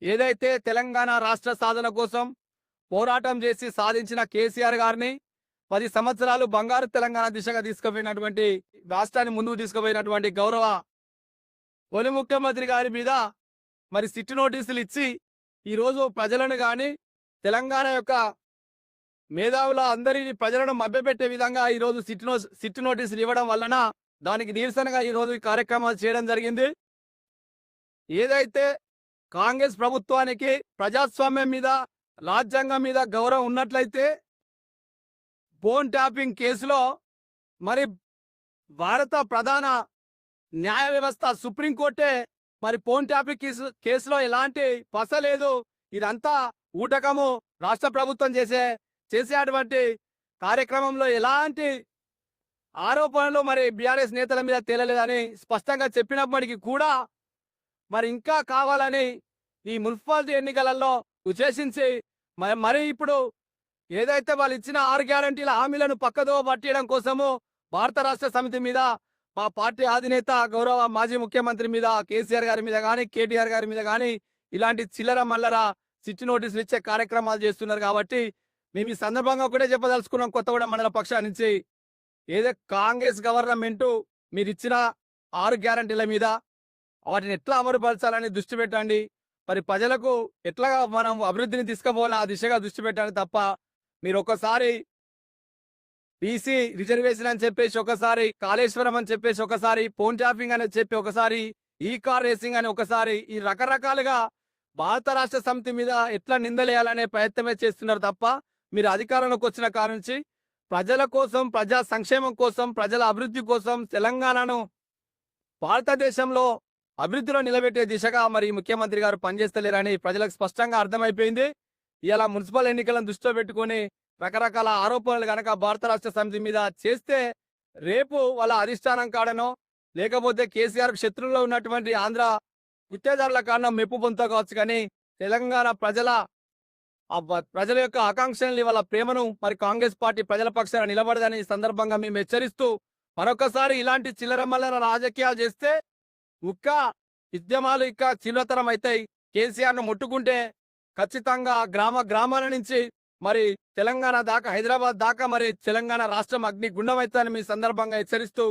ఏదైతే తెలంగాణ రాష్ట్ర సాధన కోసం పోరాటం చేసి సాధించిన కేసీఆర్ గారిని 10 సంవత్సరాలు బంగారు తెలంగాణ దిశగా తీసుకుపోయినటువంటి రాష్ట్రాన్ని ముందుకు తీసుకుపోయినటువంటి గౌరవ తొలి ముఖ్యమంత్రి గారి మీద మరి సిట్ నోటీసులు ఇచ్చి ఈరోజు ప్రజలను గాని తెలంగాణ యొక్క మేధావుల అందరిని ప్రజలను మభ్యపెట్టే విధంగా ఈరోజు సిట్ నోటీసులు ఇవ్వడం వలన దానికి నిరసనగా ఈరోజు ఈ కార్యక్రమాలు చేయడం జరిగింది. ఏదైతే కాంగ్రెస్ ప్రభుత్వానికి ప్రజాస్వామ్యం మీద రాజ్యాంగం మీద గౌరవం ఉన్నట్లయితే ఫోన్ ట్యాపింగ్ కేసులో మరి భారత ప్రధాన న్యాయ వ్యవస్థ సుప్రీంకోర్టే మరి ఫోన్ ట్యాపింగ్ కేసులో ఎలాంటి పస లేదు, ఇదంతా ఊటకము, రాష్ట్ర ప్రభుత్వం చేసేటువంటి కార్యక్రమంలో ఎలాంటి ఆరోపణలు మరి బీఆర్ఎస్ నేతల మీద తేలలేదని స్పష్టంగా చెప్పినప్పటికీ కూడా మరి ఇంకా కావాలని ఈ మున్సిపాలిటీ ఎన్నికలలో ఉద్దేశించి మరి ఇప్పుడు ఏదైతే వాళ్ళు ఇచ్చిన 6 గ్యారంటీల హామీలను పక్కదో పట్టడం కోసము భారత రాష్ట్ర సమితి మీద మా పార్టీ అధినేత గౌరవ మాజీ ముఖ్యమంత్రి మీద కేసీఆర్ గారి మీద కానీ కేటీఆర్ గారి మీద కానీ ఇలాంటి చిల్లర మల్లర సిట్ నోటీసులు ఇచ్చే కార్యక్రమాలు చేస్తున్నారు. కాబట్టి మేము ఈ సందర్భంగా ఒకటే చెప్పదలుచుకున్నాం. కొత్తగూడెం మండల పక్షాల నుంచి ఏదో కాంగ్రెస్ గవర్నమెంట్ మీరు ఇచ్చిన 6 గ్యారంటీల మీద వాటిని ఎట్లా అమలుపరచాలని దృష్టి పెట్టండి. మరి ప్రజలకు ఎట్లా మనం అభివృద్ధిని తీసుకుపోవాలని ఆ దిశగా దృష్టి పెట్టండి తప్ప మీరు ఒకసారి బీసీ రిజర్వేషన్ అని చెప్పేసి, ఒకసారి కాళేశ్వరం అని చెప్పేసి, ఒకసారి ఫోన్ ట్యాపింగ్ అని చెప్పి, ఒకసారి ఈ కార్ రేసింగ్ అని, ఒకసారి ఈ రకరకాలుగా భారత రాష్ట్ర సమితి మీద ఎట్లా నిందలేయాలనే ప్రయత్నమే చేస్తున్నారు తప్ప మీరు అధికారంలోకి వచ్చిన కారణం నుంచి ప్రజల కోసం, ప్రజా సంక్షేమం కోసం, ప్రజల అభివృద్ధి కోసం తెలంగాణను భారతదేశంలో అభివృద్ధిలో నిలబెట్టే దిశగా మరి ముఖ్యమంత్రి గారు పనిచేస్తలేరని ప్రజలకు స్పష్టంగా అర్థమైపోయింది. ఇలా మున్సిపల్ ఎన్నికలను దృష్టిలో పెట్టుకుని రకరకాల ఆరోపణలు గనక భారత రాష్ట్ర సమితి మీద చేస్తే రేపు వాళ్ళ అధిష్టానం కాడనో లేకపోతే కేసీఆర్ శత్రువులో ఉన్నటువంటి ఆంధ్ర గుత్తేదారుల కారణం మెప్పు పొందుకోవచ్చు, కానీ తెలంగాణ ప్రజల యొక్క ఆకాంక్షల్ని, వాళ్ళ ప్రేమను మరి కాంగ్రెస్ పార్టీ ప్రజల పక్షాన నిలబడదని ఈ సందర్భంగా మేము హెచ్చరిస్తూ మరొకసారి ఇలాంటి చిల్లరమల్లర రాజకీయాలు చేస్తే ఉద్యమాలు ఇంకా తీవ్రతరం అవుతాయి. కేసీఆర్ను ముట్టుకుంటే ఖచ్చితంగా గ్రామాల నుంచి మరి తెలంగాణ దాకా, హైదరాబాద్ దాకా మరి తెలంగాణ రాష్ట్రం అగ్ని గుండం అవుతుందని మీ సందర్భంగా హెచ్చరిస్తూ